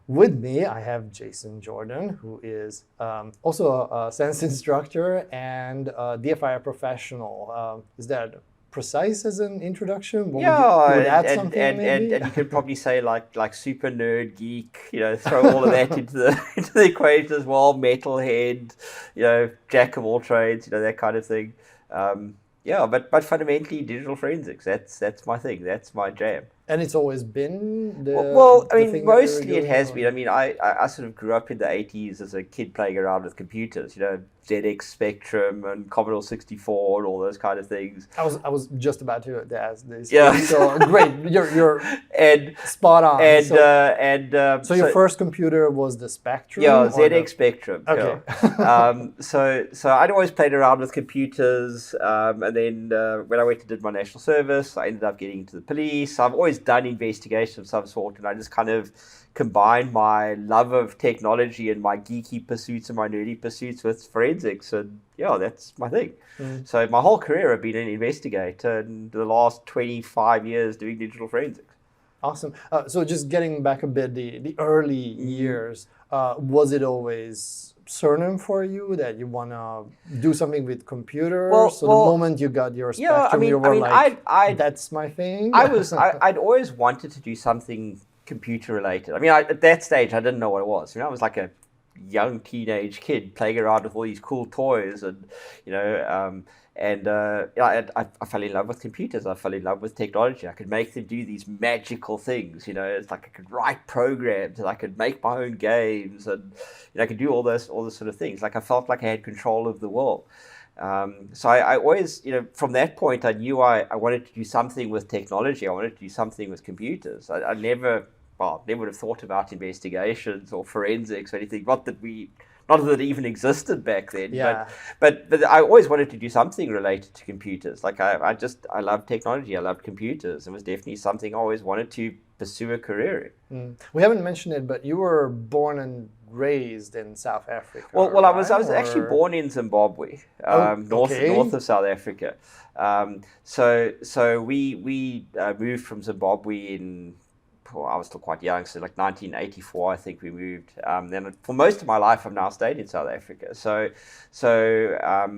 with me, I have Jason Jordaan, who is also a science instructor and a DFI professional. Is that precise as an introduction? Would add something maybe? And you could probably say like super nerd geek, throw all of that into the equation as well. Metalhead, jack of all trades, that kind of thing. But fundamentally digital forensics. That's my thing. That's my jam. And it's always been mostly it has been. I mean, I sort of grew up in the 80s as a kid playing around with computers, ZX Spectrum and Commodore 64 and all those kind of things. I was just about to ask this. Yeah. So great, you're spot on. So your first computer was the Spectrum? Yeah, ZX Spectrum. Okay. Yeah. So I'd always played around with computers, and then when I went and did my national service, I ended up getting into the police. I've always done investigation of some sort, and I just kind of combined my love of technology and my geeky pursuits and my nerdy pursuits with forensics, and that's my thing. So my whole career I've been an investigator, and the last 25 years doing digital forensics. Awesome. So just getting back a bit, the early years, was it always surname for you that you want to do something with computers? The moment you got your Spectrum, you were that's my thing? I'd always wanted to do something computer related. I mean, at that stage, I didn't know what it was. I was like a young teenage kid playing around with all these cool toys, and I fell in love with computers. I fell in love with technology. I could make them do these magical things. It's like I could write programs, and I could make my own games, and I could do all this sort of things. Like I felt like I had control of the world. So I always, from that point, I knew I wanted to do something with technology. I wanted to do something with computers. I never would have thought about investigations or forensics or anything. Not that it even existed back then. Yeah. But I always wanted to do something related to computers. Like I love technology. I loved computers. It was definitely something I always wanted to pursue a career in. We haven't mentioned it, but you were born and raised in South Africa. Well, I was actually born in Zimbabwe, north of South Africa. So we moved from Zimbabwe in. I was still quite young, so like 1984, I think we moved. Then for most of my life, I've now stayed in South Africa. So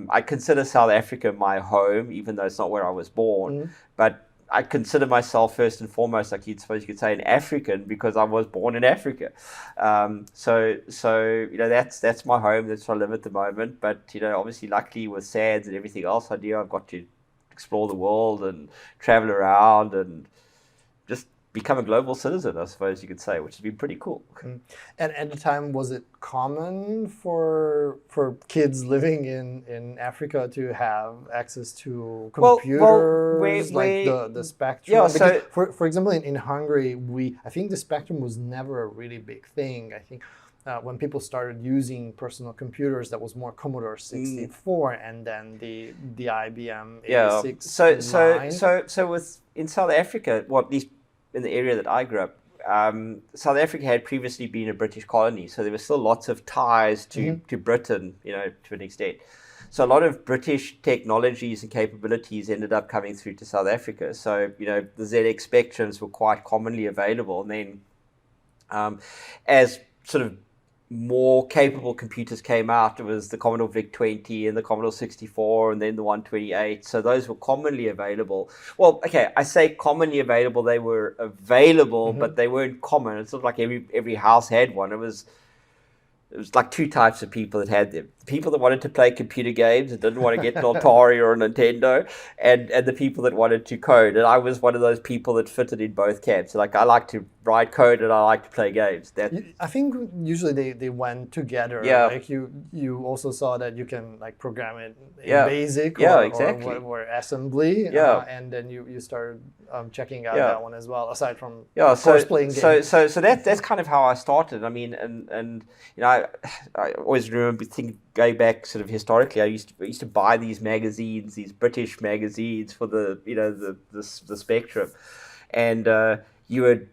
I consider South Africa my home, even though it's not where I was born. But I consider myself first and foremost, like you could say, an African because I was born in Africa. So that's my home. That's where I live at the moment. But obviously, luckily with SADS and everything else I do, I've got to explore the world and travel around and just become a global citizen, I suppose you could say, which has been pretty cool. And at the time, was it common for kids living in Africa to have access to computers like the Spectrum? Yeah, because for example, in Hungary, I think the Spectrum was never a really big thing. I think when people started using personal computers, that was more Commodore 64 and then the IBM 86. So in South Africa, well, at least in the area that I grew up, South Africa had previously been a British colony, so there were still lots of ties to Britain, to an extent. So a lot of British technologies and capabilities ended up coming through to South Africa. So, the ZX Spectrums were quite commonly available. And then as sort of more capable computers came out, it was the Commodore VIC-20 and the Commodore 64 and then the 128. So those were commonly available. Well, okay, I say commonly available. They were available, but they weren't common. It's not like every house had one. It was like two types of people that had them. People that wanted to play computer games and didn't want to get an Atari or a Nintendo, and the people that wanted to code. And I was one of those people that fitted in both camps. So like I like to write code and I like to play games. I think usually they went together. Yeah. Like you also saw that you can like program it in BASIC or assembly. Yeah. And then you started checking out that one as well, aside from playing games. So that's kind of how I started. I mean, and I always remember going back sort of historically, I used to buy these magazines, these British magazines for the Spectrum, and you would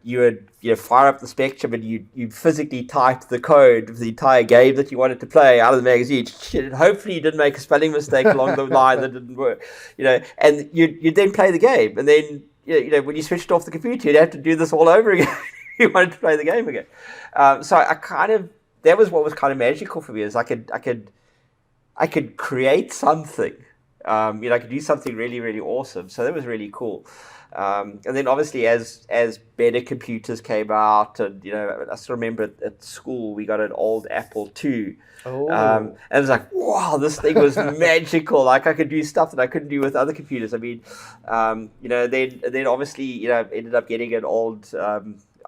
fire up the Spectrum and you physically type the code of the entire game that you wanted to play out of the magazine. Hopefully you didn't make a spelling mistake along the line that didn't work, and you'd then play the game, and then when you switched off the computer, you'd have to do this all over again. he wanted to play the game again. So I kind of, that was what was kind of magical for me, is I could create something. I could do something really, really awesome. So that was really cool. And then obviously as better computers came out, and I still remember at school we got an old Apple II. And it was like, wow, this thing was magical. Like I could do stuff that I couldn't do with other computers. I mean, then obviously, ended up getting an old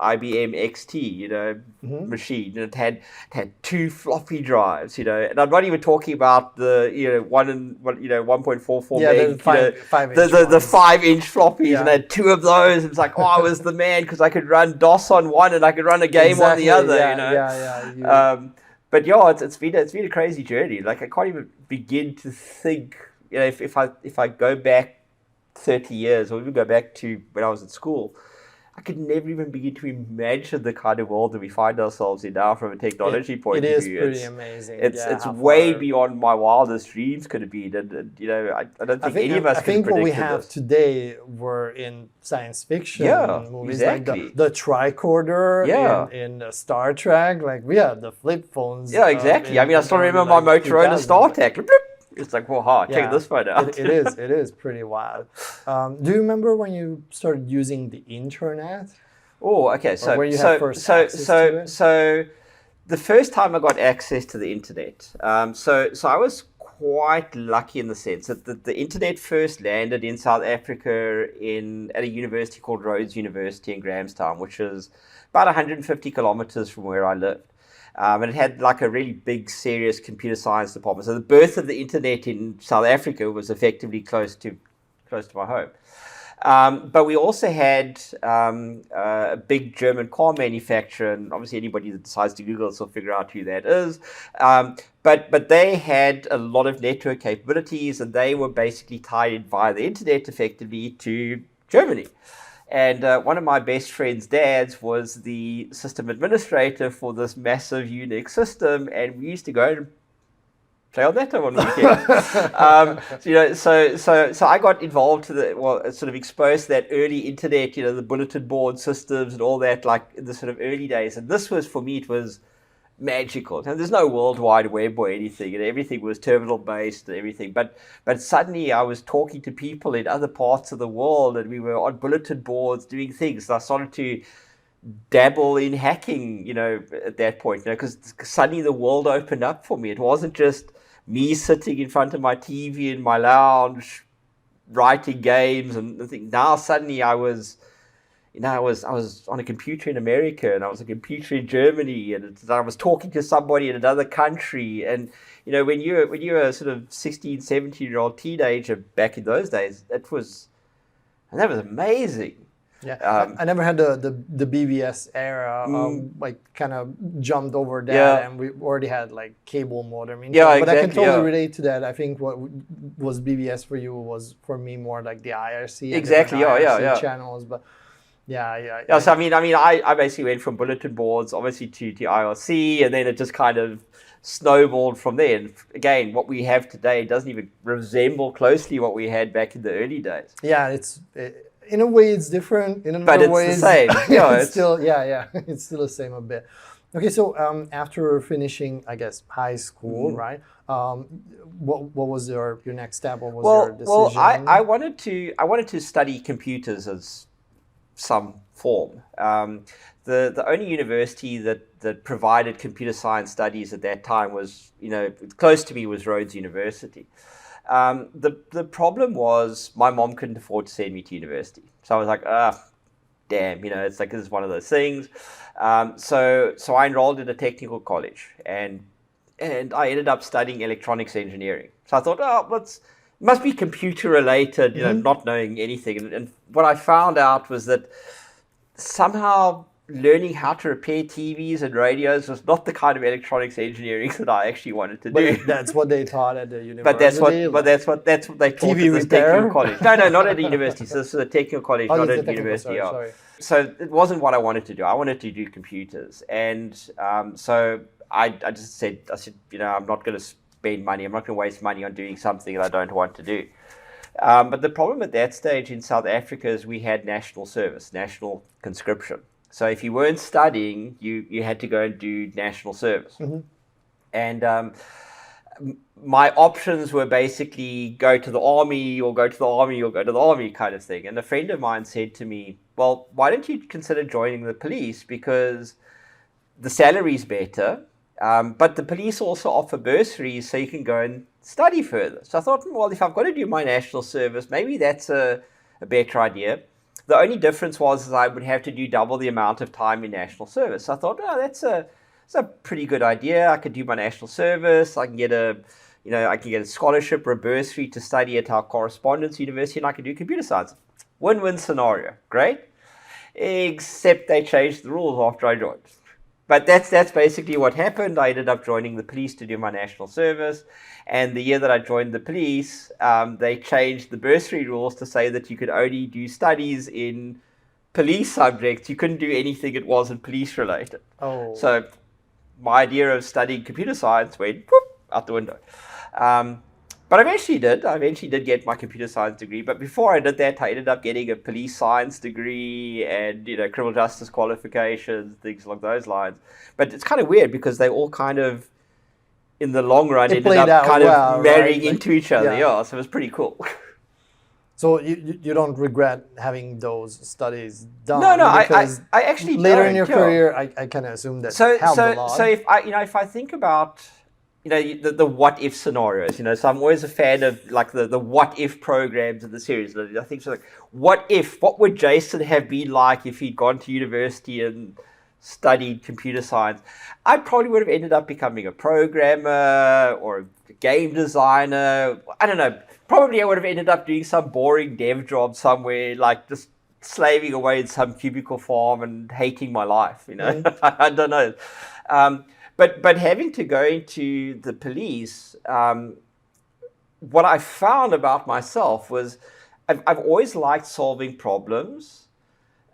IBM XT, machine, and it had 2 floppy drives, and I'm not even talking about the 1.44 meg, the 5-inch floppies, and I had 2 of those. It was like, oh, I was the man because I could run DOS on one and I could run a game on the other. But it's been a crazy journey. Like I can't even begin to think, if I go back 30 years, or even go back to when I was at school, I could never even begin to imagine the kind of world that we find ourselves in now from a technology point of view. It is pretty amazing. It's way beyond my wildest dreams could have been. And I don't think any of us could have predicted this. I think what we have today were in science fiction movies, exactly. Like the tricorder in Star Trek. Like we had the flip phones. Yeah, exactly. I still remember my Motorola StarTAC. It's like, well, check this phone out. It is pretty wild. Do you remember when you started using the internet? Oh, okay. So where you had first access to it? So the first time I got access to the internet, so I was quite lucky in the sense that the internet first landed in South Africa at a university called Rhodes University in Grahamstown, which is about 150 kilometers from where I lived. And it had like a really big, serious computer science department. So the birth of the internet in South Africa was effectively close to my home. But we also had a big German car manufacturer, and obviously anybody that decides to Google will figure out who that is. But they had a lot of network capabilities, and they were basically tied in via the internet effectively to Germany. And one of my best friend's dads was the system administrator for this massive Unix system, and we used to go and play on that on weekends. So I got involved sort of exposed to that early internet, the bulletin board systems and all that, like in the sort of early days. And this was, for me, it was magical. And there's no World Wide Web or anything, and everything was terminal based and everything. But suddenly I was talking to people in other parts of the world, and we were on bulletin boards doing things. And I started to dabble in hacking, at that point, because suddenly the world opened up for me. It wasn't just me sitting in front of my TV in my lounge writing games and things. Now suddenly I was on a computer in America, and I was on a computer in Germany, and I was talking to somebody in another country. And when you're a sort of 16, 17-year-old teenager back in those days, that was amazing. Yeah, I never had the BBS era. Like kind of jumped over that, and we already had like cable modem. Exactly. But I can totally relate to that. I think what was BBS for you was for me more like the IRC. Exactly. IRC channels, but. Yeah. So I basically went from bulletin boards, obviously, to IRC, and then it just kind of snowballed from there. And again, what we have today doesn't even resemble closely what we had back in the early days. Yeah, in a way it's different. In another way, it's the same. It's still it's still the same a bit. Okay, so after finishing, I guess, high school, right? What was your next step? What was your decision? Well, I wanted to study computers as some form. The only university that provided computer science studies at that time was, close to me, was Rhodes University. The problem was my mom couldn't afford to send me to university. So I was like, damn, it's like, this is one of those things. So I enrolled in a technical college, and I ended up studying electronics engineering. So I thought, must be computer related, not knowing anything. And what I found out was that somehow learning how to repair TVs and radios was not the kind of electronics engineering that I actually wanted to do. But that's what they taught at the university. But that's what they taught TV at this technical college. No, not at the university. So this is a technical college, not at the university. Sorry. So it wasn't what I wanted to do. I wanted to do computers, and so I just said, I'm not going to spend money. I'm not going to waste money on doing something that I don't want to do. But the problem at that stage in South Africa is we had national service, national conscription. So if you weren't studying, you had to go and do national service. And my options were basically go to the army or go to the army or go to the army kind of thing. And a friend of mine said to me, well, why don't you consider joining the police? Because the salary's better, but the police also offer bursaries so you can go and study further. So I thought, well, if I've got to do my national service, maybe that's a better idea. The only difference was I would have to do double the amount of time in national service. So I thought, oh, that's a pretty good idea. I could do my national service. I can get a scholarship or a bursary to study at our correspondence university, and I can do computer science. Win-win scenario. Great. Except they changed the rules after I joined. But that's basically what happened. I ended up joining the police to do my national service. And the year that I joined the police, they changed the bursary rules to say that you could only do studies in police subjects. You couldn't do anything that wasn't police related. Oh. So my idea of studying computer science went whoop, out the window. But I eventually did get my computer science degree. But before I did that, I ended up getting a police science degree and, criminal justice qualifications, things along those lines. But it's kind of weird because they all kind of, in the long run, ended up kind of marrying into each other. Yeah, so it was pretty cool. So you don't regret having those studies done? No, I actually later don't, in your career, I kind of assume that helped a lot. So if I think about the what if scenarios, so I'm always a fan of like the what if programs in the series. I think so. Like, what would Jason have been like if he'd gone to university and studied computer science? I probably would have ended up becoming a programmer or a game designer. I don't know. Probably I would have ended up doing some boring dev job somewhere, like just slaving away in some cubicle farm and hating my life. I don't know. But having to go into the police, what I found about myself was I've always liked solving problems.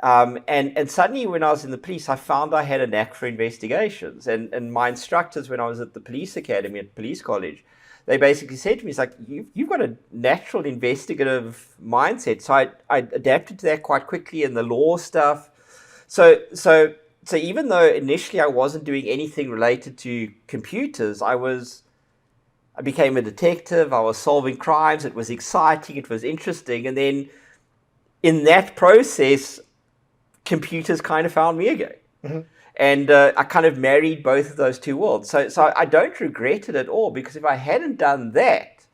And suddenly when I was in the police, I found I had a knack for investigations. And my instructors, when I was at the police academy at police college, they basically said to me, it's like, you've got a natural investigative mindset. So I adapted to that quite quickly in the law stuff. So even though initially I wasn't doing anything related to computers, I became a detective. I was solving crimes. It was exciting. It was interesting. And then in that process, computers kind of found me again. Mm-hmm. And I kind of married both of those two worlds. So I don't regret it at all, because if I hadn't done that,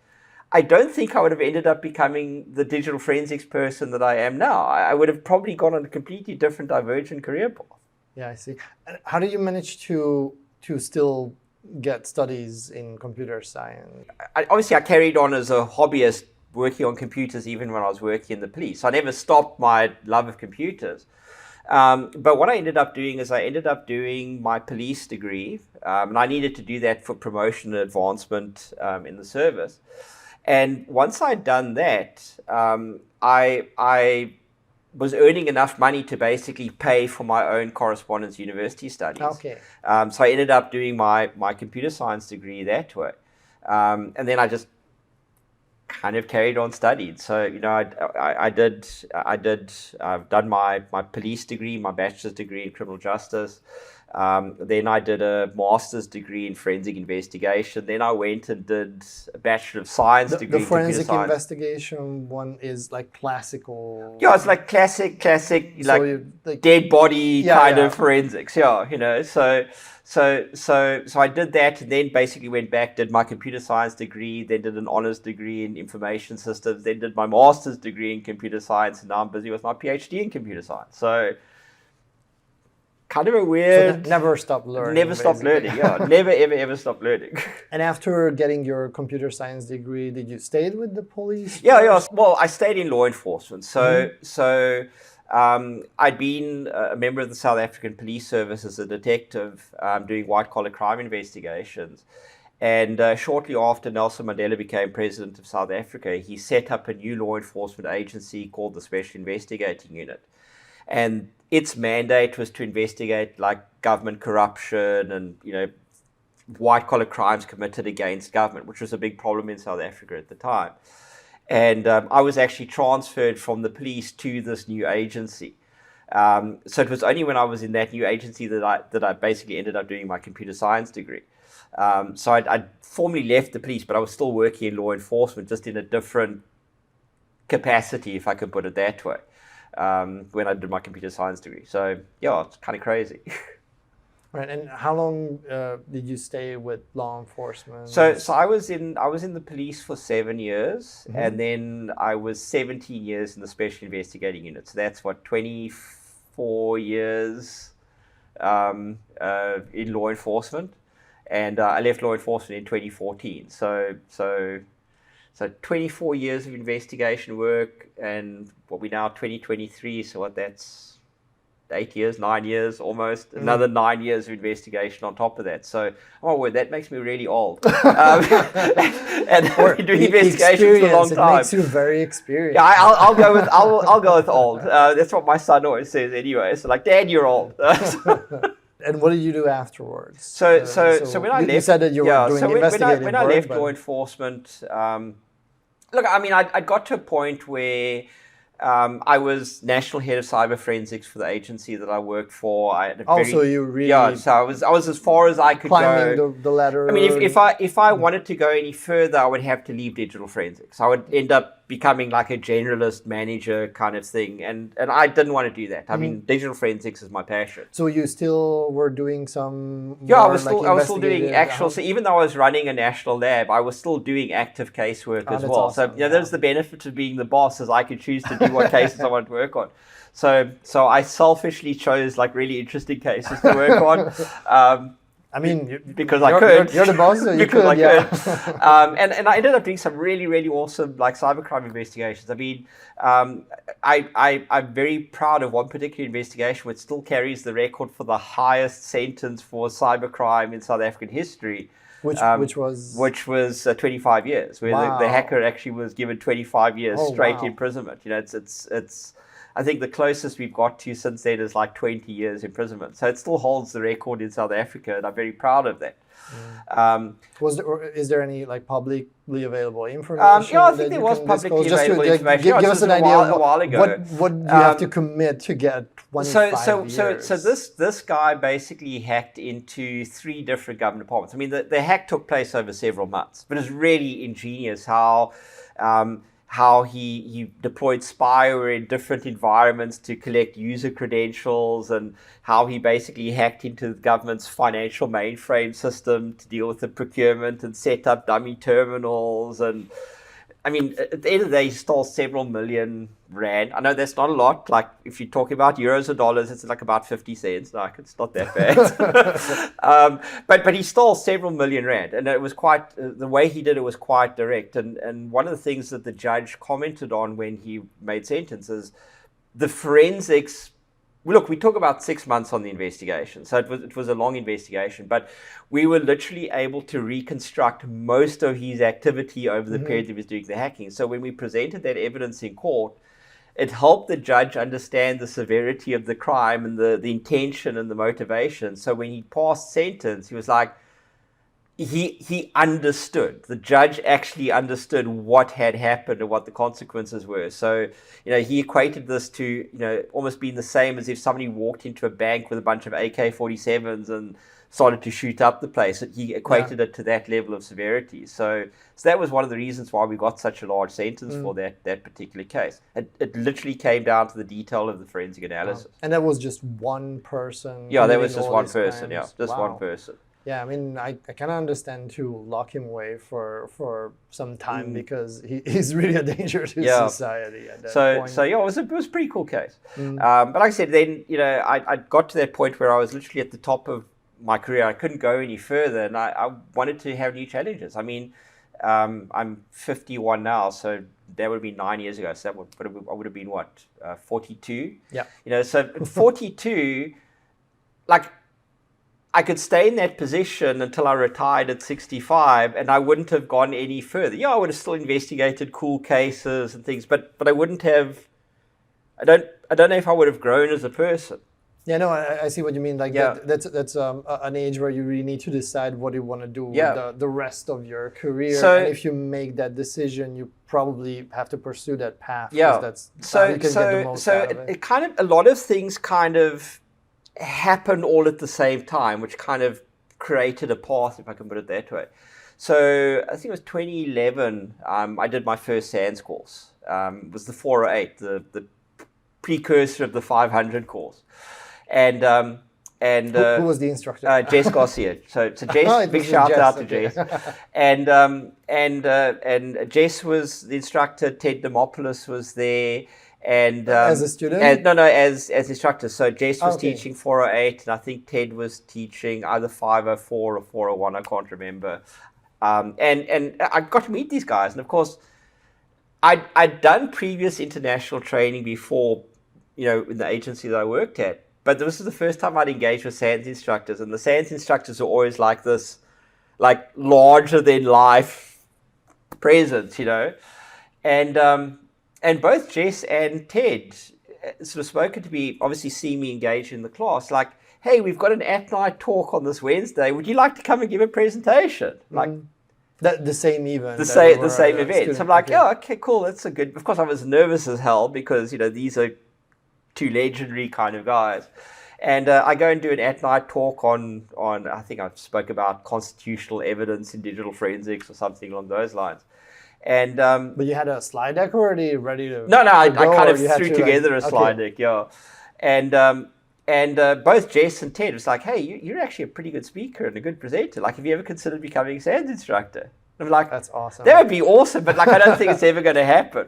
I don't think I would have ended up becoming the digital forensics person that I am now. I would have probably gone on a completely different divergent career path. Yeah, I see. And how did you manage to still get studies in computer science? Obviously, I carried on as a hobbyist working on computers even when I was working in the police. I never stopped my love of computers. But what I ended up doing is I ended up doing my police degree, and I needed to do that for promotion and advancement in the service. And once I'd done that, I was earning enough money to basically pay for my own correspondence university studies. Okay. So I ended up doing my computer science degree that way. And then I just kind of carried on studied. So, I've done my police degree, my bachelor's degree in criminal justice. Then I did a master's degree in forensic investigation. Then I went and did a Bachelor of Science degree in computer science. The forensic investigation one is like classical. Yeah, it's like classic, dead body kind of forensics. Yeah, So I did that, and then basically went back, did my computer science degree, then did an honors degree in information systems, then did my master's degree in computer science, and now I'm busy with my PhD in computer science. So kind of a weird... So never stop learning. Never stop learning, yeah. Never, ever stop learning. And after getting your computer science degree, did you stay with the police? Yeah. Well, I stayed in law enforcement. So I'd been a member of the South African Police Service as a detective doing white-collar crime investigations. And shortly after Nelson Mandela became president of South Africa, he set up a new law enforcement agency called the Special Investigating Unit. And its mandate was to investigate like government corruption and, white-collar crimes committed against government, which was a big problem in South Africa at the time. And I was actually transferred from the police to this new agency. So it was only when I was in that new agency that I basically ended up doing my computer science degree. So I formally left the police, but I was still working in law enforcement, just in a different capacity, if I could put it that way, when I did my computer science degree. So yeah, it's kind of crazy. Right, and how long did you stay with law enforcement? So I was in the police for 7 years, and then I was 17 years in the special investigating unit. So that's 24 years in law enforcement, and I left law enforcement in 2014. So 24 years of investigation work, and what we now 2023. So that's 8 years, 9 years almost, another 9 years of investigation on top of that. So, oh my word, that makes me really old. And I've been doing investigations for a long time. It makes you very experienced. Yeah, I'll go with old. That's what my son always says anyway. So like, Dad, you're old. And what did you do afterwards? So when I left, you said that you were doing investigative when I left law enforcement, look, I mean, I got to a point where I was national head of cyber forensics for the agency that I worked for. I had a so you really so I was as far as I could climbing go. the ladder. I mean, if I wanted to go any further, I would have to leave digital forensics. I would end up becoming like a generalist manager kind of thing, and I didn't want to do that. I mean, digital forensics is my passion. So you still were doing some? I was still doing actual. So even though I was running a national lab, I was still doing active casework as well. Awesome. So there's the benefit of being the boss, as I could choose to do what cases I wanted to work on. So I selfishly chose like really interesting cases to work on. I mean, because I could. You're the boss, so you could. And I ended up doing some really, really awesome like cybercrime investigations. I mean, I'm very proud of one particular investigation which still carries the record for the highest sentence for cybercrime in South African history. Which was 25 years, where the hacker actually was given 25 years straight imprisonment. You know, it's I think the closest we've got to since then is like 20 years imprisonment. So it still holds the record in South Africa, and I'm very proud of that. Is there any like publicly available information? I think there was publicly available information. Give us an idea a while ago. What do you have to commit to get 25 years? So this guy basically hacked into 3 different government departments. I mean, the hack took place over several months, but it's really ingenious how he deployed spyware in different environments to collect user credentials, and how he basically hacked into the government's financial mainframe system to deal with the procurement and set up dummy terminals. And I mean, at the end of the day, he stole several million rand. I know that's not a lot. Like if you're talking about euros or dollars, it's like about 50 cents. Like it's not that bad. But he stole several million rand, and it was quite the way he did it was quite direct. And one of the things that the judge commented on when he made sentences, the forensics. Look, we took about 6 months on the investigation, so it was a long investigation, but we were literally able to reconstruct most of his activity over the period he was doing the hacking. So when we presented that evidence in court, it helped the judge understand the severity of the crime and the intention and the motivation. So when he passed sentence, he was like, he understood. The judge actually understood what had happened and what the consequences were. So, he equated this to, almost being the same as if somebody walked into a bank with a bunch of AK-47s and started to shoot up the place. He equated it to that level of severity. So that was one of the reasons why we got such a large sentence for that particular case. It literally came down to the detail of the forensic analysis. And that was just one person? Yeah, that was just one person. Crimes. Yeah, just one person. Yeah, I mean, I kind of understand to lock him away for some time because he's really a danger to society at that point. So yeah, it was a pretty cool case. But like I said, then I got to that point where I was literally at the top of my career. I couldn't go any further, and I wanted to have new challenges. I mean, I'm 51 now, so that would have been 9 years ago. So I would have been 42. Yeah. So at 42, like. I could stay in that position until I retired at 65, and I wouldn't have gone any further. Yeah, I would have still investigated cool cases and things, but I wouldn't have. I don't know if I would have grown as a person. Yeah, no, I see what you mean. Like that's an age where you really need to decide what you want to do with the rest of your career. So, and if you make that decision, you probably have to pursue that path. Yeah. That's how you can get the most out of it. It kind of, a lot of things kind of happen all at the same time, which kind of created a path, if I can put it that way. So I think it was 2011. I did my first SANS course. It was the 408, the precursor of the 500 course. And who was the instructor? Jess Garcia. So Jess, big shout out to Jess. And Jess was the instructor. Ted Demopoulos was there. And as a student? As instructor. So Jess was teaching 408, and I think Ted was teaching either 504 or 401. I can't remember. And I got to meet these guys, and of course, I'd done previous international training before, in the agency that I worked at. But this was the first time I'd engaged with SANS instructors, and the SANS instructors are always like this, like larger than life presence, and both Jess and Ted sort of spoken to me, obviously seeing me engaged in the class, like, hey, we've got an at-night talk on this Wednesday. Would you like to come and give a presentation? Like the same event. The same event. So I'm like, okay, cool. That's a good. Of course, I was nervous as hell because these are two legendary kind of guys. And I go and do an at-night talk on I think I spoke about constitutional evidence in digital forensics or something along those lines. And but you had a slide deck already ready to I kind of threw together a slide deck, And both Jess and Ted was like, hey, you're actually a pretty good speaker and a good presenter. Like, have you ever considered becoming a SANS instructor? And I'm like, that's awesome. That would be awesome, but I don't think it's ever going to happen.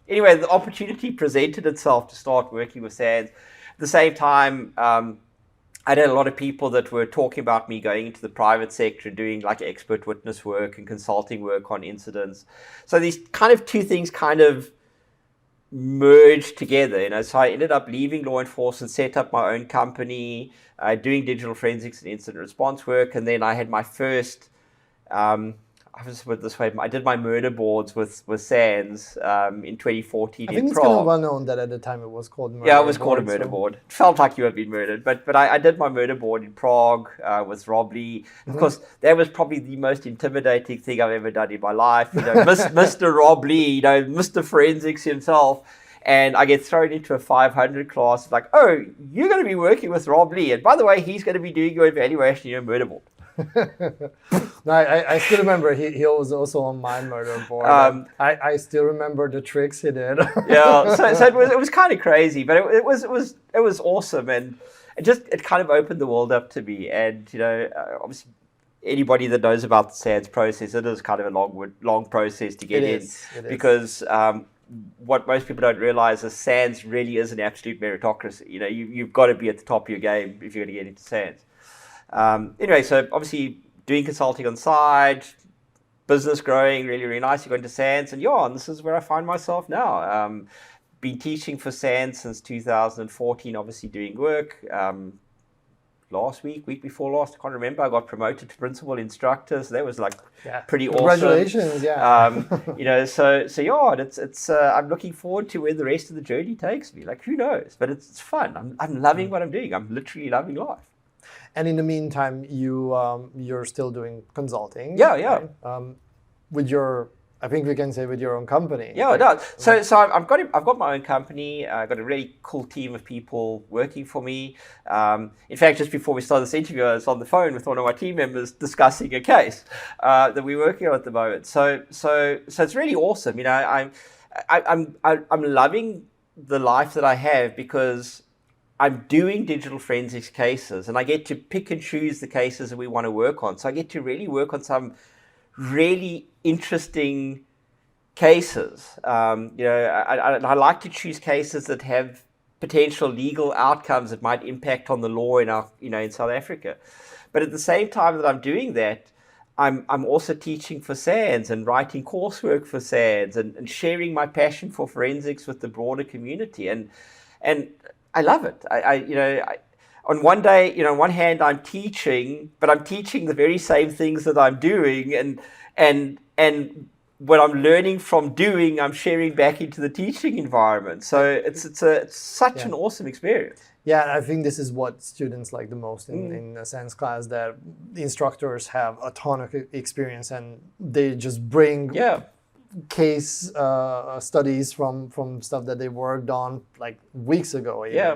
Anyway, the opportunity presented itself to start working with SANS. At the same time, I had a lot of people that were talking about me going into the private sector and doing like expert witness work and consulting work on incidents. So these kind of two things kind of merged together. So I ended up leaving law enforcement, set up my own company, doing digital forensics and incident response work. And then I had my first, I did my murder boards with SANS in 2014 in Prague. I think it's kind of well known that at the time it was called murder board. Yeah, it was called a murder board. It felt like you had been murdered. But I did my murder board in Prague with Rob Lee. Of course, that was probably the most intimidating thing I've ever done in my life. Mr. Rob Lee, Mr. Forensics himself. And I get thrown into a 500 class. Like, oh, you're going to be working with Rob Lee. And by the way, he's going to be doing your evaluation in your murder board. No, I still remember he was also on my murder board. I still remember the tricks he did. Yeah, so it was kind of crazy, but it was awesome, and it kind of opened the world up to me. And obviously, anybody that knows about the SANS process, it is kind of a long process to get in, because what most people don't realize is SANS really is an absolute meritocracy. You've got to be at the top of your game if you're going to get into SANS. Anyway, so obviously doing consulting on the side, business growing really, really nice. You go into SANS, and this is where I find myself now. Been teaching for SANS since 2014, obviously doing work. Week before last, I can't remember, I got promoted to principal instructor. So that was like pretty awesome. Congratulations, It's I'm looking forward to where the rest of the journey takes me. Like, who knows? But it's fun. I'm loving what I'm doing. I'm literally loving life. And in the meantime, you're still doing consulting. Yeah. Right? With your, I think we can say with your own company. Yeah, right? No. So I've got my own company. I've got a really cool team of people working for me. In fact, just before we started this interview, I was on the phone with one of my team members discussing a case that we're working on at the moment. So it's really awesome. I'm loving the life that I have because I'm doing digital forensics cases, and I get to pick and choose the cases that we want to work on. So I get to really work on some really interesting cases. I like to choose cases that have potential legal outcomes that might impact on the law in South Africa. But at the same time that I'm doing that, I'm also teaching for SANS and writing coursework for SANS and sharing my passion for forensics with the broader community. And I love it. On one day, on one hand, I'm teaching, but I'm teaching the very same things that I'm doing, and what I'm learning from doing, I'm sharing back into the teaching environment. So it's such an awesome experience. Yeah, I think this is what students like the most in a science class, that the instructors have a ton of experience and they just bring case studies from stuff that they worked on like weeks ago. Even. Yeah.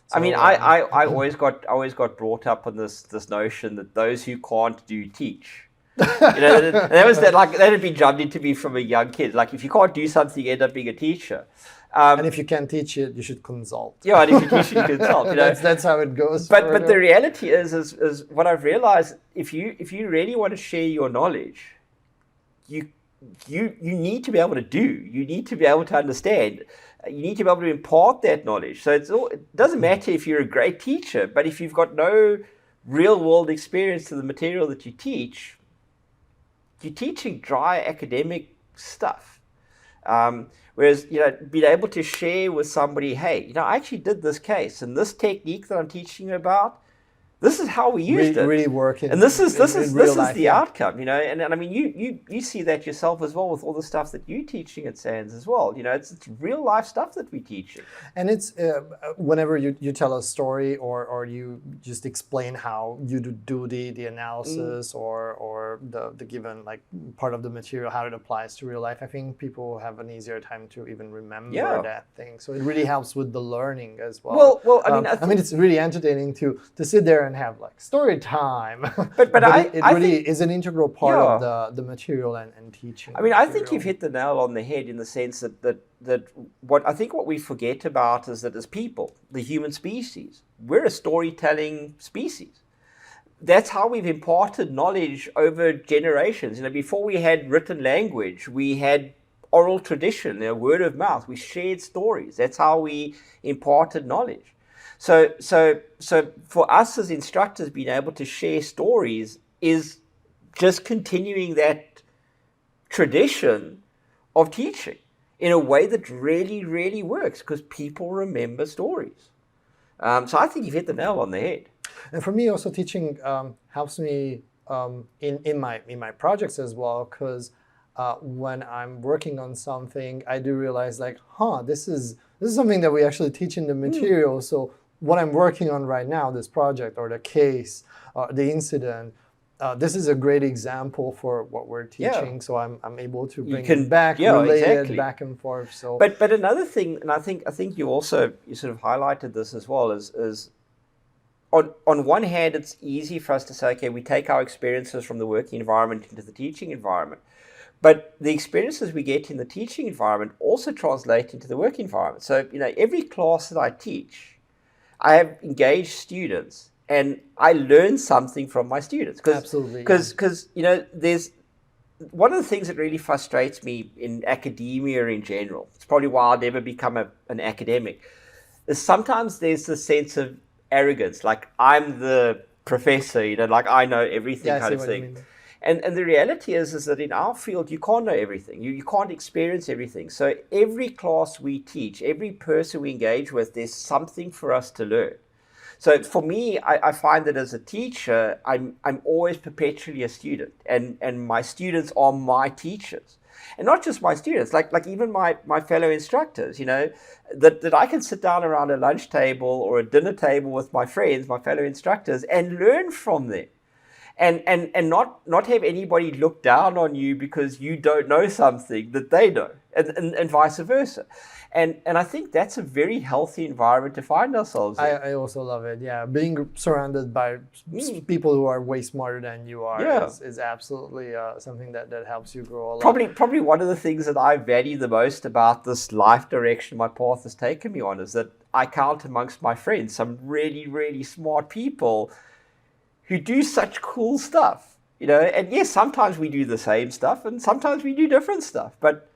So, I mean, I always got brought up on this notion that those who can't do teach. That had been drummed into me from a young kid. Like, if you can't do something, you end up being a teacher. And if you can't teach it, you should consult. Yeah, and if you teach it, you consult. That's how it goes. But the reality is what I've realized: if you really want to share your knowledge, you need to be able to do. You need to be able to understand. You need to be able to impart that knowledge. So it doesn't matter if you're a great teacher, but if you've got no real world experience to the material that you teach, you're teaching dry academic stuff. Whereas, being able to share with somebody, hey, I actually did this case, and this technique that I'm teaching you about, this is how we used it. Really working. And this is the outcome, And I mean, you see that yourself as well with all the stuff that you're teaching at SANS as well. It's real life stuff that we're teaching. And it's whenever you tell a story or you just explain how you do the analysis or the given like part of the material, how it applies to real life, I think people have an easier time to even remember that thing. So it really helps with the learning as well. Well, I mean, it's really entertaining to sit there and have like story time, but it really is an integral part of the material and teaching. I mean, I think you've hit the nail on the head in the sense that what we forget about is that as people, the human species, we're a storytelling species. That's how we've imparted knowledge over generations. Before we had written language, we had oral tradition, word of mouth. We shared stories. That's how we imparted knowledge. So for us as instructors, being able to share stories is just continuing that tradition of teaching in a way that really, really works because people remember stories. So I think you've hit the nail on the head. And for me, also teaching helps me in my projects as well, because when I'm working on something, I do realize like, this is something that we actually teach in the material. So what I'm working on right now, this project or the case, the incident, this is a great example for what we're teaching. Yeah. So I'm able to bring it back, relate it back and forth. So, but another thing, and I think you sort of highlighted this as well, is on one hand, it's easy for us to say, okay, we take our experiences from the working environment into the teaching environment. But the experiences we get in the teaching environment also translate into the work environment. So, every class that I teach, I have engaged students and I learn something from my students. Absolutely. Because there's one of the things that really frustrates me in academia in general, it's probably why I'll never become an academic, is sometimes there's this sense of arrogance, like I'm the professor, like I know everything kind of thing. And the reality is that in our field, you can't know everything. You can't experience everything. So every class we teach, every person we engage with, there's something for us to learn. So for me, I find that as a teacher, I'm always perpetually a student. And my students are my teachers. And not just my students, like even my fellow instructors, that I can sit down around a lunch table or a dinner table with my friends, my fellow instructors, and learn from them. And not have anybody look down on you because you don't know something that they know, and vice versa. And I think that's a very healthy environment to find ourselves in. I also love it. Yeah, being surrounded by people who are way smarter than you are is absolutely something that helps you grow a lot. Probably one of the things that I value the most about this life direction my path has taken me on is that I count amongst my friends some really, really smart people who do such cool stuff, and yes, sometimes we do the same stuff and sometimes we do different stuff, but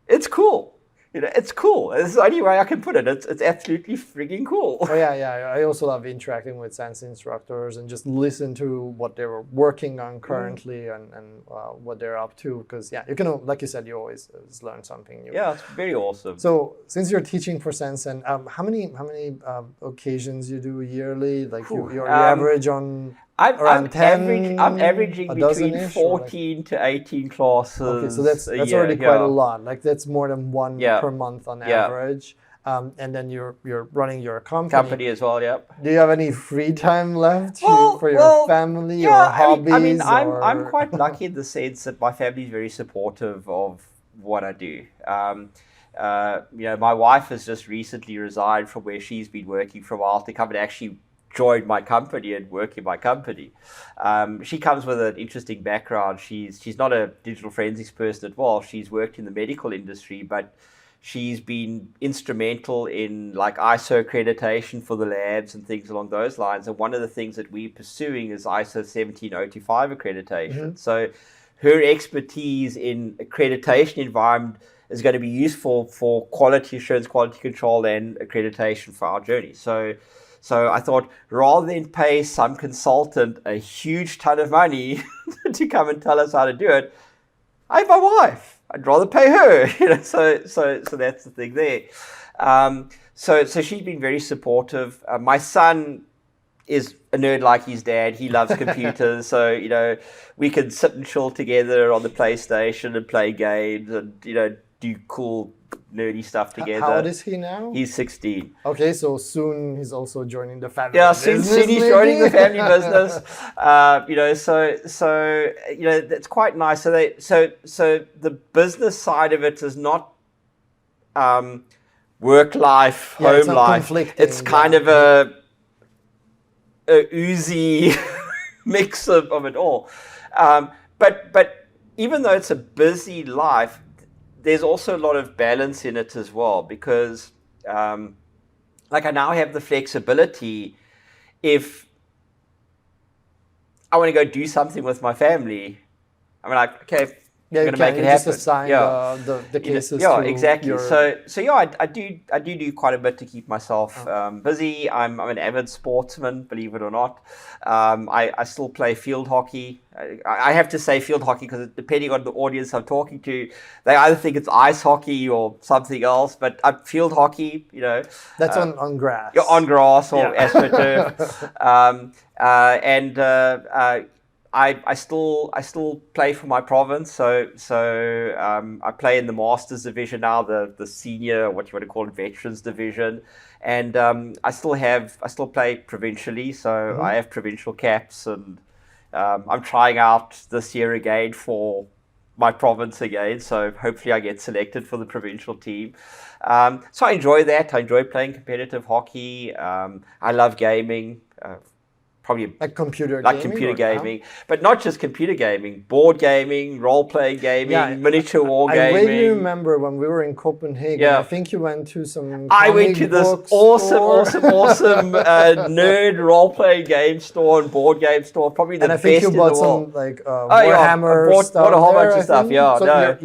it's cool. It's cool. It's the only way I can put it. It's absolutely frigging cool. Oh yeah. I also love interacting with science instructors and just listen to what they're working on currently and what they're up to. Because you can, like you said, you always learn something new. Yeah, it's very awesome. So since you're teaching for Sense, how many occasions you do yearly? Like your average on? around 10? I'm averaging a between dozen-ish, 14 to 18 classes. Okay, so that's year, already quite a lot. Like that's more than one per month on average. And then you're running your company as well. Yep. Do you have any free time left for your family or hobbies? I mean, I'm quite lucky in the sense that my family is very supportive of what I do. My wife has just recently resigned from where she's been working for a while to come and actually join my company and work in my company. She comes with an interesting background. She's not a digital forensics person at all. She's worked in the medical industry, but she's been instrumental in like ISO accreditation for the labs and things along those lines. And one of the things that we're pursuing is ISO 17025 accreditation. So her expertise in accreditation environment is going to be useful for quality assurance, quality control, and accreditation for our journey. So I thought, rather than pay some consultant a huge ton of money to come and tell us how to do it, I have my wife. I'd rather pay her. So that's the thing there. So she's been very supportive. My son is a nerd like his dad. He loves computers. So, we can sit and chill together on the PlayStation and play games and, do cool nerdy stuff together. How old is he now? He's 16. Okay, so soon he's also joining the family business. Yeah, soon he's joining the family business. That's quite nice. So the business side of it is not work life, home life. It's kind of a oozy mix of it all. But even though it's a busy life, there's also a lot of balance in it as well, because I now have the flexibility. If I want to go do something with my family, I'm like, okay, I'm going to make it happen. Just assign the cases. Exactly. I do quite a bit to keep myself busy. I'm an avid sportsman, believe it or not. I still play field hockey. I have to say field hockey because depending on the audience I'm talking to, they either think it's ice hockey or something else. But field hockey, that's on grass. On grass or AstroTurf. I still play for my province, so I play in the Masters division now, the senior, what you want to call it, veterans division, and I still play provincially, so I have provincial caps, and I'm trying out this year again for my province again, so hopefully I get selected for the provincial team. So I enjoy that. I enjoy playing competitive hockey. I love gaming. Probably like computer gaming, but not just computer gaming, board gaming, role-playing gaming, miniature war gaming. I vaguely remember when we were in Copenhagen, I think you went to some I went to this awesome nerd role-playing game store and board game store, probably the best in the world. And I think you bought some like Warhammer stuff. Bought a whole bunch of stuff, So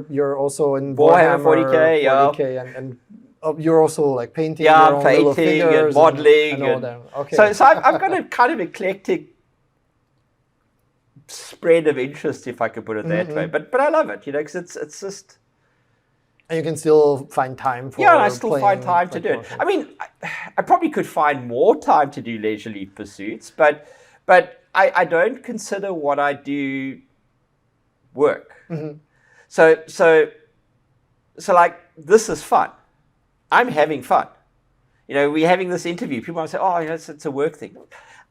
you're also in Warhammer 40K, 40K and you're also like painting your own little figures and modeling. And all that. Okay. So I've got a kind of eclectic spread of interest, if I could put it that way. But I love it, because it's just... And you can still find time for I still find time to do it. I mean, I probably could find more time to do leisurely pursuits, but I don't consider what I do work. So like, this is fun. I'm having fun. We're having this interview. People might say, oh, it's a work thing.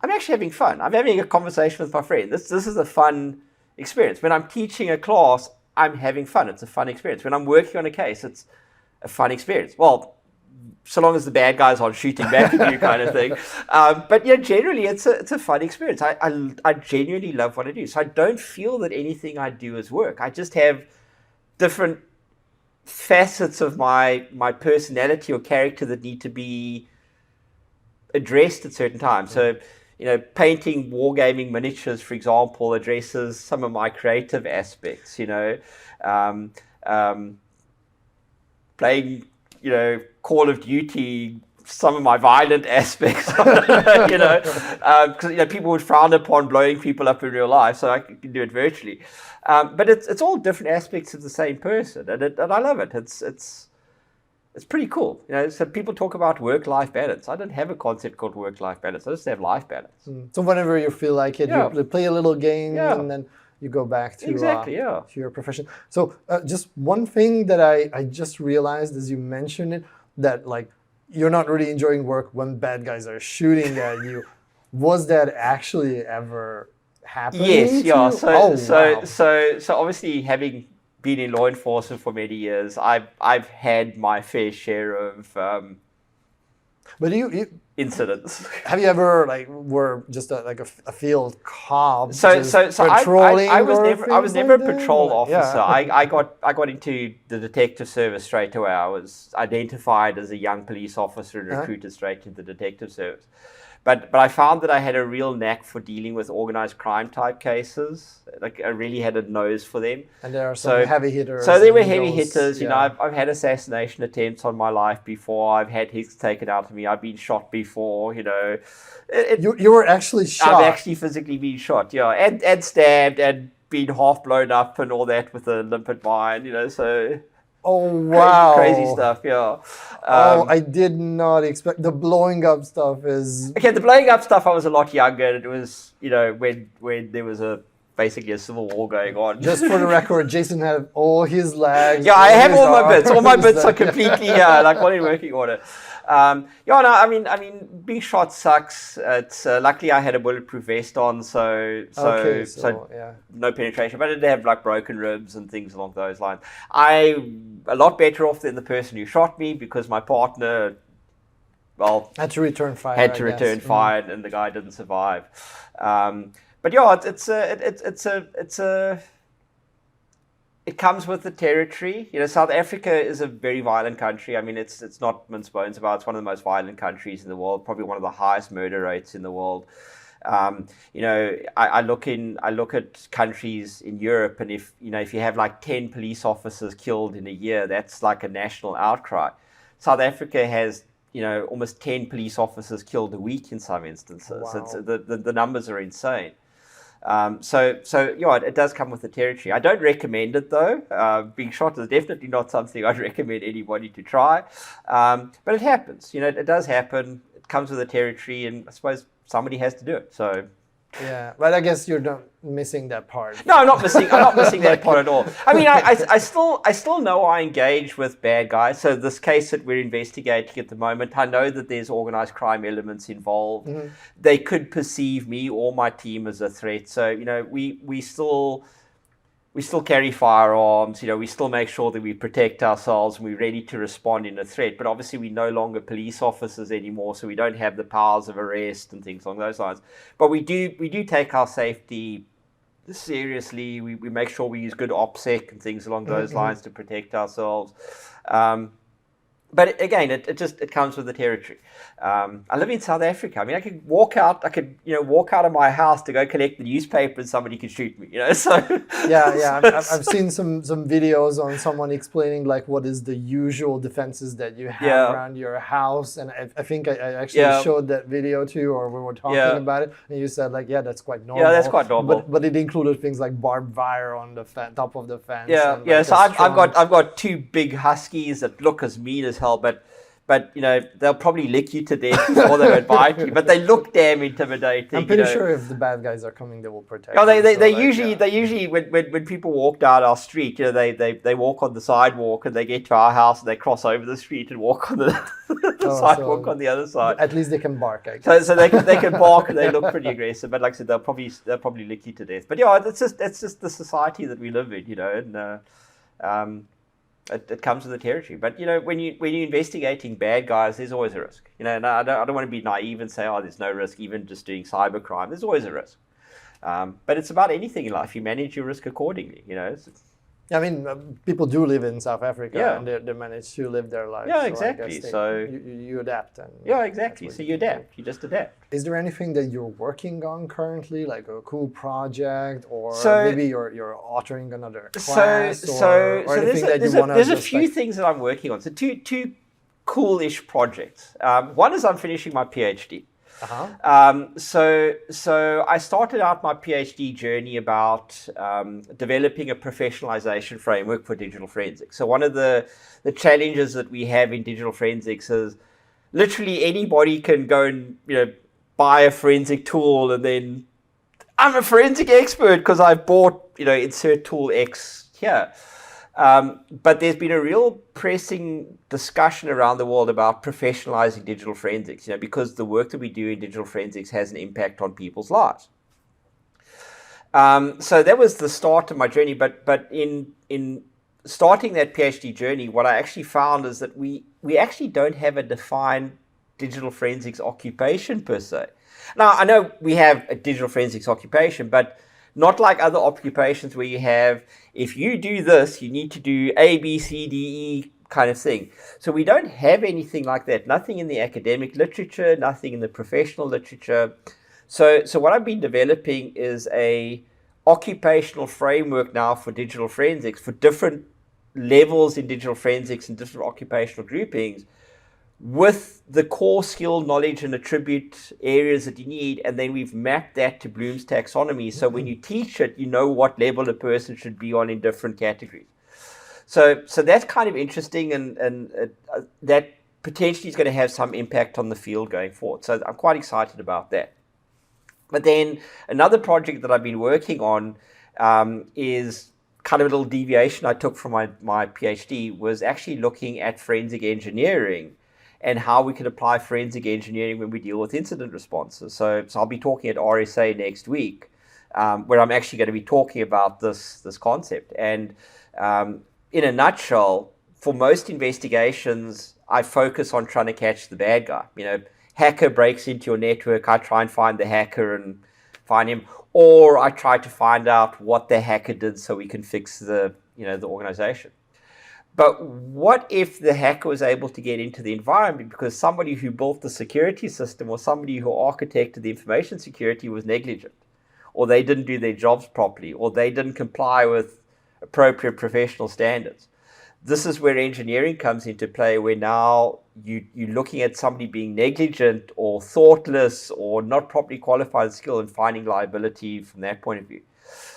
I'm actually having fun. I'm having a conversation with my friend. This is a fun experience. When I'm teaching a class, I'm having fun. It's a fun experience. When I'm working on a case, it's a fun experience. Well, so long as the bad guys aren't shooting back at you kind of thing. But generally, it's a fun experience. I genuinely love what I do. So I don't feel that anything I do is work. I just have different facets of my personality or character that need to be addressed at certain times. So, painting wargaming miniatures, for example, addresses some of my creative aspects. Playing, Call of Duty, some of my violent aspects. Because people would frown upon blowing people up in real life, so I can do it virtually. But it's all different aspects of the same person, and I love it. it's pretty cool. So people talk about work-life balance. I don't have a concept called work-life balance. I just have life balance. So whenever you feel like it, you play a little game and then you go back to, to your profession. So just one thing that I just realized as you mentioned it, that like you're not really enjoying work when bad guys are shooting at you. Was that actually ever happening? Yes, yeah. So obviously having been in law enforcement for many years, I've had my fair share of but you incidents. Have you ever were just a field cop? Patrolling I was never a like patrol officer. Yeah. I got into the detective service straight away. I was identified as a young police officer and recruited straight into the detective service. But I found that I had a real knack for dealing with organized crime type cases. Like I really had a nose for them. And there are some heavy hitters. So there were heavy hitters. You know, I've had assassination attempts on my life before. I've had hits taken out of me. I've been shot before. You know, you were actually shot. I've actually physically been shot. Yeah, and stabbed and been half blown up and all that with a limpet mine. You know, so. Oh, wow. Crazy stuff, yeah. I did not expect the blowing up stuff is... Okay, the blowing up stuff, I was a lot younger. It was, when there was basically a civil war going on. Just for the record, Jason had all his legs. Yeah, I have all my bits. All my bits are completely, all in working order. I mean, being shot sucks. It's luckily I had a bulletproof vest on, so no penetration, but I did have broken ribs and things along those lines. I'm a lot better off than the person who shot me because my partner, had to return fire. And the guy didn't survive. But yeah, it comes with the territory. South Africa is a very violent country. I mean, it's not mince bones about. It's one of the most violent countries in the world. Probably one of the highest murder rates in the world. I look at countries in Europe, and if you have 10 police officers killed in a year, that's like a national outcry. South Africa has almost 10 police officers killed a week in some instances. Wow. The numbers are insane. It does come with the territory. I don't recommend it though. Being shot is definitely not something I'd recommend anybody to try. But it happens. It does happen. It comes with the territory, and I suppose somebody has to do it. So. Yeah, but I guess you're not missing that part. No, I'm not missing that part at all. I mean, I still know I engage with bad guys. So this case that we're investigating at the moment, I know that there's organized crime elements involved. Mm-hmm. They could perceive me or my team as a threat. So we still carry firearms. We still make sure that we protect ourselves and we're ready to respond in a threat. But obviously, we're no longer police officers anymore, so we don't have the powers of arrest and things along those lines. But we do take our safety seriously. We make sure we use good OPSEC and things along those lines to protect ourselves. But again, it comes with the territory. I live in South Africa. I mean, I could walk out of my house to go collect the newspaper, and somebody could shoot me. So I've seen some videos on someone explaining what is the usual defenses that you have around your house, and I think I actually showed that video to you, or we were talking about it, and you said that's quite normal. Yeah, that's quite normal. But it included things like barbed wire on the top of the fence. So I've got two big huskies that look as mean as hell, but they'll probably lick you to death before they would bite you. But they look damn intimidating. I'm pretty sure if the bad guys are coming, they will protect. They usually when people walk down our street, they walk on the sidewalk and they get to our house and they cross over the street and walk on the sidewalk on the other side. At least they can bark. I guess. So they can bark and they look pretty aggressive. But like I said, they'll probably lick you to death. But it's just the society that we live in, and. It comes with the territory, but when you're investigating bad guys, there's always a risk. And I don't want to be naive and say, there's no risk. Even just doing cybercrime, there's always a risk. But it's about anything in life. You manage your risk accordingly. I mean, people do live in South Africa, and they manage to live their lives. Yeah, exactly. So you adapt. And exactly. So you adapt. You just adapt. Is there anything that you're working on currently, like a cool project, or maybe you're authoring another class, or anything that you want to? There's a few things that I'm working on. So two cool-ish projects. One is I'm finishing my PhD. So I started out my PhD journey about developing a professionalization framework for digital forensics. So one of the challenges that we have in digital forensics is literally anybody can go and buy a forensic tool, and then I'm a forensic expert because I've bought insert tool X here. But there's been a real pressing discussion around the world about professionalizing digital forensics, because the work that we do in digital forensics has an impact on people's lives. So that was the start of my journey. But in starting that PhD journey, what I actually found is that we actually don't have a defined digital forensics occupation per se. Now, I know we have a digital forensics occupation, but not like other occupations where you have, if you do this, you need to do A, B, C, D, E kind of thing. So we don't have anything like that. Nothing in the academic literature, nothing in the professional literature. So what I've been developing is a occupational framework now for digital forensics, for different levels in digital forensics and different occupational groupings, with the core skill, knowledge, and attribute areas that you need, and then we've mapped that to Bloom's taxonomy. So when you teach it, you know what level a person should be on in different categories. So that's kind of interesting, and that potentially is going to have some impact on the field going forward. So I'm quite excited about that. But then another project that I've been working on is kind of a little deviation I took from my PhD, was actually looking at forensic engineering and how we can apply forensic engineering when we deal with incident responses. So I'll be talking at RSA next week, where I'm actually going to be talking about this concept. And in a nutshell, for most investigations, I focus on trying to catch the bad guy. Hacker breaks into your network, I try and find the hacker and find him, or I try to find out what the hacker did so we can fix the organization. But what if the hacker was able to get into the environment because somebody who built the security system or somebody who architected the information security was negligent, or they didn't do their jobs properly, or they didn't comply with appropriate professional standards? This is where engineering comes into play, where now you're looking at somebody being negligent or thoughtless or not properly qualified skill and finding liability from that point of view.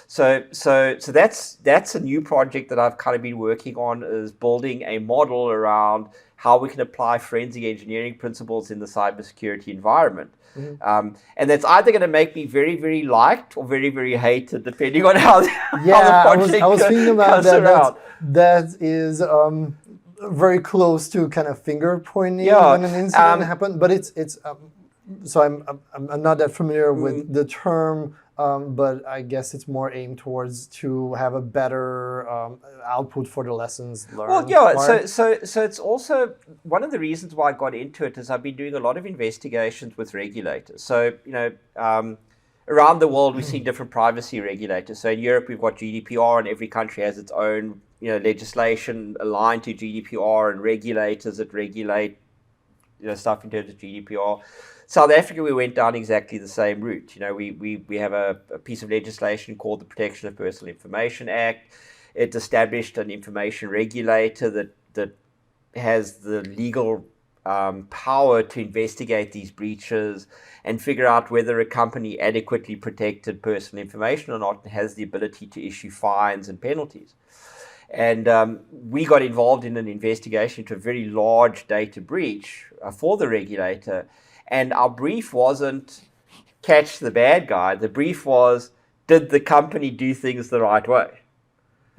So that's a new project that I've kind of been working on, is building a model around how we can apply forensic engineering principles in the cybersecurity environment. Mm-hmm. And that's either going to make me very, very liked or very, very hated, depending on how the project I was thinking about comes around. That is very close to kind of finger pointing when an incident happened. But it's so I'm not that familiar with the term. But I guess it's more aimed towards to have a better output for the lessons learned. Well, yeah. So it's also one of the reasons why I got into it is I've been doing a lot of investigations with regulators. So around the world we've seen different privacy regulators. So in Europe we've got GDPR, and every country has its own legislation aligned to GDPR and regulators that regulate stuff in terms of GDPR. South Africa, we went down exactly the same route. We have a piece of legislation called the Protection of Personal Information Act. It established an information regulator that has the legal power to investigate these breaches and figure out whether a company adequately protected personal information or not, and has the ability to issue fines and penalties. And we got involved in an investigation into a very large data breach for the regulator. And our brief wasn't catch the bad guy. The brief was, did the company do things the right way?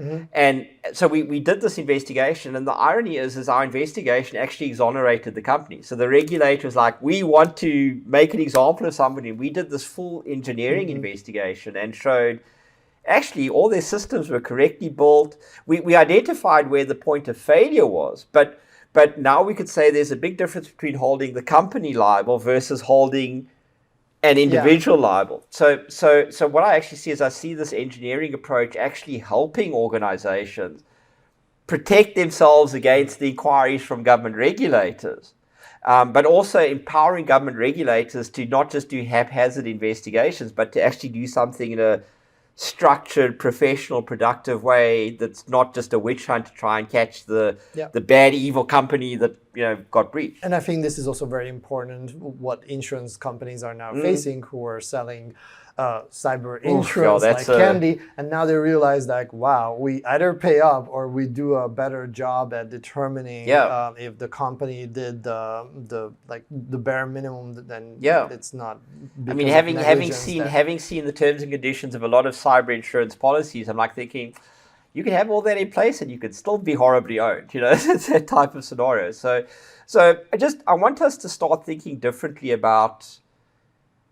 Mm-hmm. And so we did this investigation, and the irony is our investigation actually exonerated the company. So the regulator was like, we want to make an example of somebody. We did this full engineering investigation and showed actually all their systems were correctly built. We identified where the point of failure was, but now we could say there's a big difference between holding the company liable versus holding an individual liable. So what I actually see is I see this engineering approach actually helping organizations protect themselves against the inquiries from government regulators, but also empowering government regulators to not just do haphazard investigations, but to actually do something in a structured, professional, productive way that's not just a witch hunt to try and catch the bad, evil company that got breached. And I think this is also very important. What insurance companies are now facing, who are selling cyber insurance like candy, and now they realize like, wow, we either pay up or we do a better job at determining if the company did the bare minimum, then it's not. I mean, having seen the terms and conditions of a lot of cyber insurance policies, I'm like thinking, you can have all that in place and you could still be horribly owned. It's that type of scenario. So I want us to start thinking differently about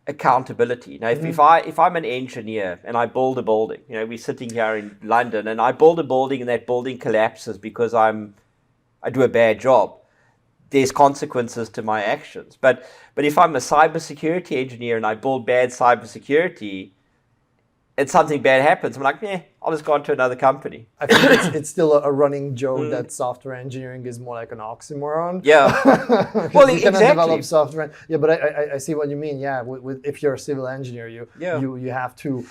accountability. Now, if I'm an engineer and I build a building, we're sitting here in London and I build a building and that building collapses because I do a bad job, there's consequences to my actions. But if I'm a cybersecurity engineer and I build bad cybersecurity and something bad happens, I'm like, I'll just go on to another company. I think it's still a running joke that software engineering is more like an oxymoron. Yeah. Well, you cannot develop software. Yeah, but I see what you mean. Yeah, if you're a civil engineer, you have to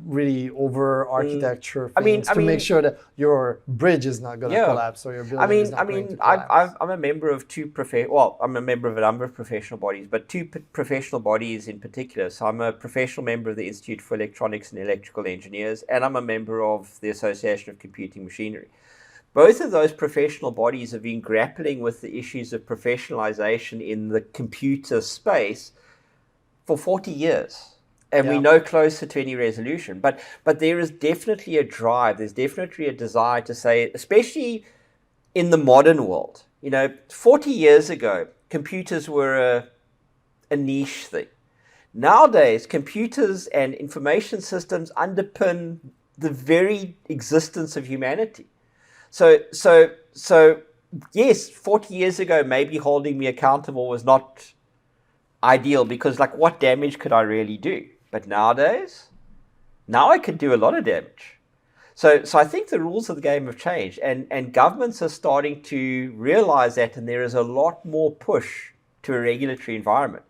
really over architecture things to make sure that your bridge is not going to collapse or your building is not going to collapse. I'm a member of I'm a member of a number of professional bodies, but two professional bodies in particular. So I'm a professional member of the Institute for Electronics and Electrical Engineers, and I'm a member of the Association of Computing Machinery. Both of those professional bodies have been grappling with the issues of professionalization in the computer space for 40 years. And we're no closer to any resolution. But there is definitely a drive, there's definitely a desire to say, especially in the modern world, 40 years ago, computers were a niche thing. Nowadays, computers and information systems underpin the very existence of humanity. So yes, 40 years ago, maybe holding me accountable was not ideal because what damage could I really do? But nowadays, I could do a lot of damage. So I think the rules of the game have changed and governments are starting to realize that, and there is a lot more push to a regulatory environment.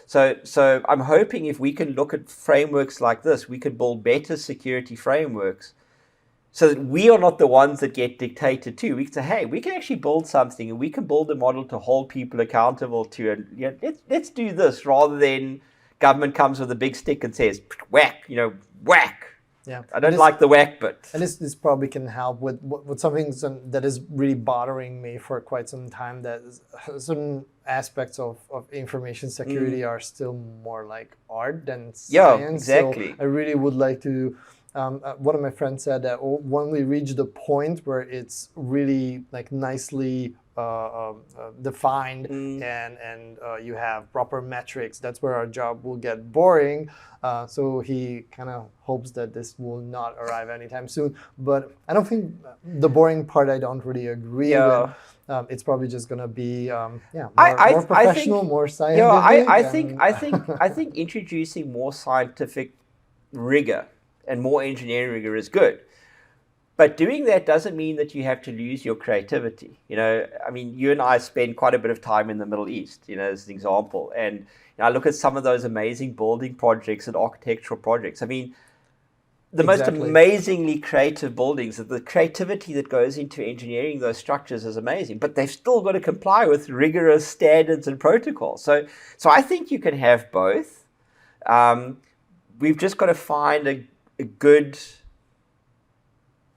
So I'm hoping if we can look at frameworks like this, we can build better security frameworks so that we are not the ones that get dictated to. We can say, hey, we can actually build something and we can build a model to hold people accountable to, and let's do this rather than government comes with a big stick and says, whack, whack. Yeah, I don't like the whack bit. And this probably can help with something that is really bothering me for quite some time, that certain aspects of information security are still more like art than science. Yeah, exactly. So I really would like to, one of my friends said that when we reach the point where it's really nicely defined and you have proper metrics, that's where our job will get boring. So he kind of hopes that this will not arrive anytime soon. But I don't think the boring part, I don't really agree with. It's probably just going to be more professional, more scientific. I think introducing more scientific rigor and more engineering rigor is good. But doing that doesn't mean that you have to lose your creativity. You and I spend quite a bit of time in the Middle East, as an example. And I look at some of those amazing building projects and architectural projects. The most amazingly creative buildings, the creativity that goes into engineering those structures is amazing, but they've still got to comply with rigorous standards and protocols. So I think you can have both. We've just got to find a good,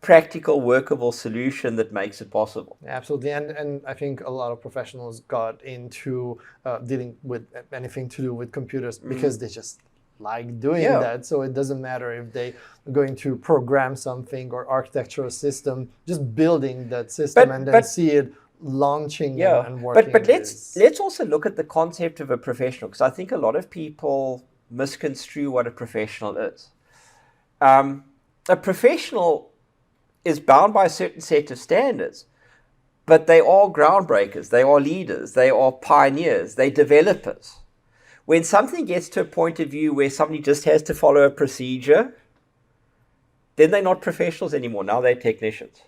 practical, workable solution that makes it possible. Absolutely, and I think a lot of professionals got into dealing with anything to do with computers because they just like doing that. So it doesn't matter if they are going to program something or architecture a system, just building that system and then see it launching and working. But let's also look at the concept of a professional, because I think a lot of people misconstrue what a professional is. A professional is bound by a certain set of standards, but they are groundbreakers, they are leaders, they are pioneers, they're developers. When something gets to a point of view where somebody just has to follow a procedure, then they're not professionals anymore. Now they're technicians.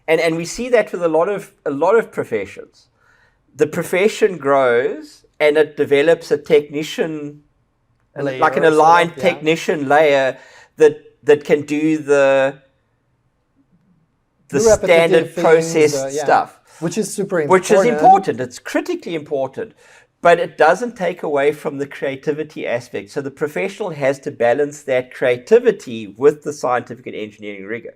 And we see that with a lot of professions. The profession grows and it develops a technician, like an aligned technician layer that can do the standard process stuff. Which is super important. Which is important. It's critically important. But it doesn't take away from the creativity aspect. So the professional has to balance that creativity with the scientific and engineering rigor.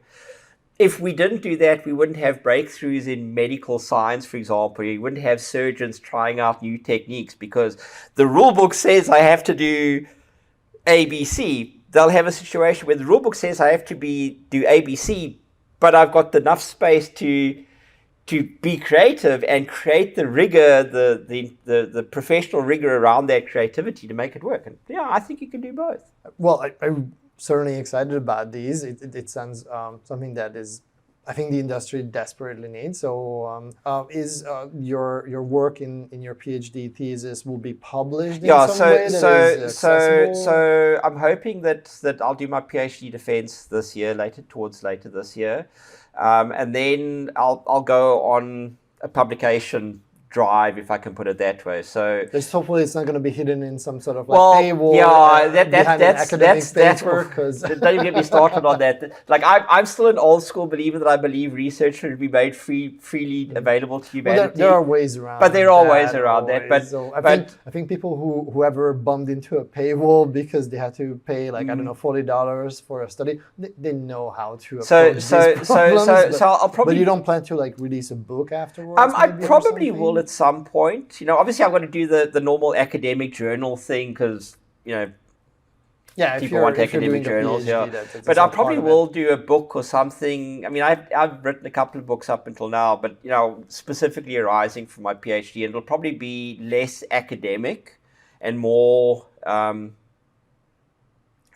If we didn't do that, we wouldn't have breakthroughs in medical science, for example. We wouldn't have surgeons trying out new techniques because the rule book says I have to do ABC. They'll have a situation where the rule book says I have to do ABC, but I've got enough space to be creative and create the rigor, the professional rigor around that creativity to make it work. And yeah, I think you can do both. Well, I'm certainly excited about these. It sounds something that is, I think the industry desperately needs. So is your work in your PhD thesis will be published in some way that is accessible? So I'm hoping that I'll do my PhD defense this year, later this year. And then I'll go on a publication drive, if I can put it that way. So hopefully it's not going to be hidden in some sort of paywall. Yeah, that's paper. Don't even get me started on that. Like I'm still an old school believer that I believe research should be made freely available to humanity. Well, there are ways around. But there are ways around that. But so I think people who ever bumped into a paywall because they had to pay I don't know $40 for a study, they know how to approach these problems. So I'll probably. But you don't plan to release a book afterwards? I probably will at some point. Obviously I've got to do the normal academic journal thing because people want academic journals. PhD, but I probably will do a book or something. I mean, I've written a couple of books up until now, but specifically arising from my PhD, and it'll probably be less academic and more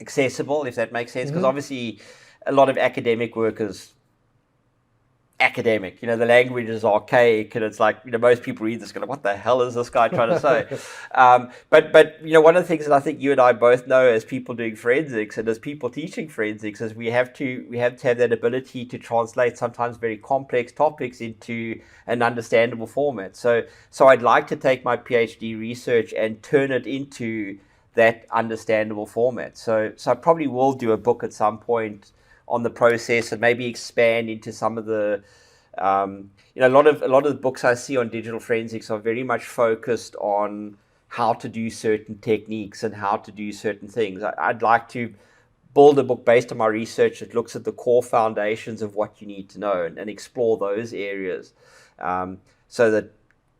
accessible, if that makes sense. Because obviously a lot of academic work is academic. The language is archaic, and it's most people read this going, what the hell is this guy trying to say? But one of the things that I think you and I both know as people doing forensics and as people teaching forensics is we have to have that ability to translate sometimes very complex topics into an understandable format. So I'd like to take my PhD research and turn it into that understandable format. So I probably will do a book at some point on the process and maybe expand into some of the a lot of the books I see on digital forensics are very much focused on how to do certain techniques and how to do certain things. I'd like to build a book based on my research that looks at the core foundations of what you need to know and explore those areas, so that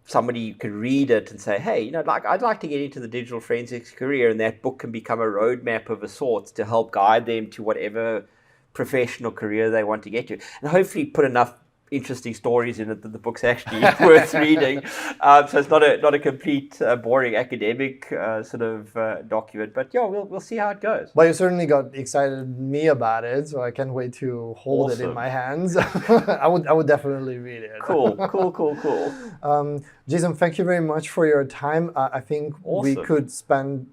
somebody could read it and say, hey, I'd like to get into the digital forensics career, and that book can become a roadmap of a sort to help guide them to whatever professional career they want to get to, and hopefully put enough interesting stories in it that the book's actually worth reading. So it's not a complete boring academic document, but we'll see how it goes. Well, you certainly got excited me about it, so I can't wait to hold it in my hands. I would definitely read it. Cool. Jason, thank you very much for your time. I think we could spend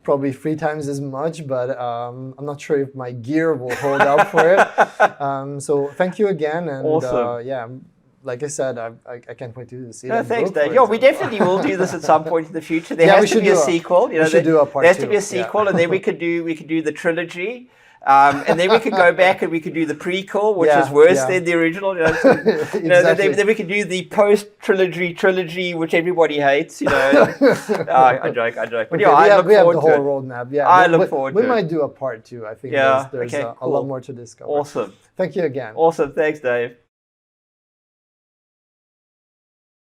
probably 3 times as much, but I'm not sure if my gear will hold up for it. So thank you again, and like I said, I can't wait to see that. Thanks, Dave. We definitely will do this at some point in the future. There has to be a sequel. We should do a part 2. There has to be a sequel, and then we could do the trilogy. And then we could go back and we could do the prequel, which is worse than the original. Exactly. Then we could do the post-trilogy, which everybody hates. I joke. But I look forward to it. We have the whole roadmap. Yeah, I look forward to it. We might do a part 2. I think there's a lot more to discover. Awesome. Thank you again. Awesome. Thanks, Dave.